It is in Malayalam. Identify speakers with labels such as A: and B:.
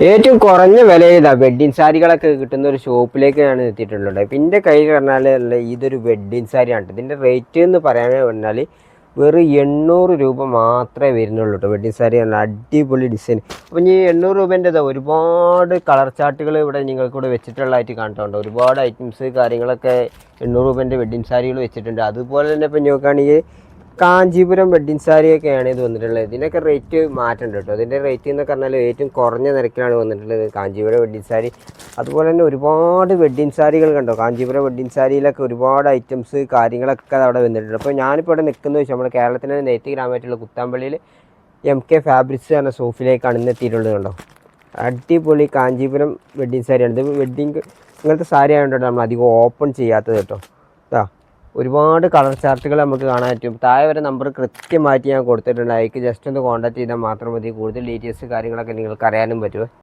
A: ഏറ്റവും കുറഞ്ഞ വിലയിലാ വെഡ്ഡിങ് സാരികളൊക്കെ കിട്ടുന്ന ഒരു ഷോപ്പിലേക്കാണ് എത്തിയിട്ടുള്ളത്. അപ്പം എൻ്റെ കയ്യിൽ പറഞ്ഞാൽ ഇതൊരു വെഡ്ഡിങ് സാരിയാണ്. ഇതിൻ്റെ റേറ്റ് എന്ന് പറയാൻ പറഞ്ഞാൽ വെറും 800 രൂപ മാത്രമേ വരുന്നുള്ളൂ കേട്ടോ. വെഡ്ഡിങ് സാരി പറഞ്ഞാൽ അടിപൊളി ഡിസൈൻ. അപ്പം ഈ 800 രൂപേൻ്റെത് ഒരുപാട് കളർ ചാർട്ടുകൾ ഇവിടെ നിങ്ങൾക്കിവിടെ വെച്ചിട്ടുള്ളതായിട്ട് കാണുന്നുണ്ട്. ഒരുപാട് ഐറ്റംസ് കാര്യങ്ങളൊക്കെ 800 രൂപേൻ്റെ വെഡ്ഡിങ് സാരികൾ വെച്ചിട്ടുണ്ട്. അതുപോലെ തന്നെ ഇപ്പം നോക്കുകയാണെങ്കിൽ കാഞ്ചീപുരം വെഡ്ഡിങ് സാരിയൊക്കെയാണ് ഇത് വന്നിട്ടുള്ളത്. ഇതിനൊക്കെ റേറ്റ് മാറ്റമുണ്ട് കേട്ടോ. അതിൻ്റെ റേറ്റ് എന്നൊക്കെ പറഞ്ഞാൽ ഏറ്റവും കുറഞ്ഞ നിരക്കിലാണ് വന്നിട്ടുള്ളത് കാഞ്ചീപുരം വെഡ്ഡിങ് സാരി. അതുപോലെ തന്നെ ഒരുപാട് വെഡ്ഡിങ് സാരികൾ കണ്ടോ. കാഞ്ചീപുരം വെഡ്ഡിങ് സാരിയിലൊക്കെ ഒരുപാട് ഐറ്റംസ് കാര്യങ്ങളൊക്കെ അവിടെ വന്നിട്ടുണ്ട്. അപ്പോൾ ഞാനിപ്പോൾ ഇവിടെ നിൽക്കുന്നത് വെച്ചാൽ നമ്മുടെ കേരളത്തിലെ നെയ്ത്ത് ഗ്രാമമായിട്ടുള്ള കുത്താമ്പള്ളിയിൽ MK ഫാബ്രിക്സ് എന്ന ഷോപ്പിലേക്കാണ് ഇന്ന് എത്തിയിട്ടുള്ളത് കണ്ടോ. അടിപൊളി കാഞ്ചീപുരം വെഡ്ഡിങ് സാരിയാണ്. ഇത് വെഡ്ഡിങ് ഇങ്ങനത്തെ സാരി ആയതുകൊണ്ടാണ് നമ്മൾ അധികം ഓപ്പൺ ചെയ്യാത്തത് കേട്ടോ. ഒരുപാട് കളർ ചാർട്ടുകൾ നമുക്ക് കാണാൻ പറ്റും. താഴെ വരെ നമ്പർ കൃത്യമായിട്ട് ഞാൻ കൊടുത്തിട്ടുണ്ട്. അതിലേക്ക് ജസ്റ്റ് ഒന്ന് കോൺടാക്ട് ചെയ്താൽ മാത്രം മതി. കൂടുതൽ ഡീറ്റെയിൽസ് കാര്യങ്ങളൊക്കെ നിങ്ങൾക്ക് അറിയാനും പറ്റുമോ.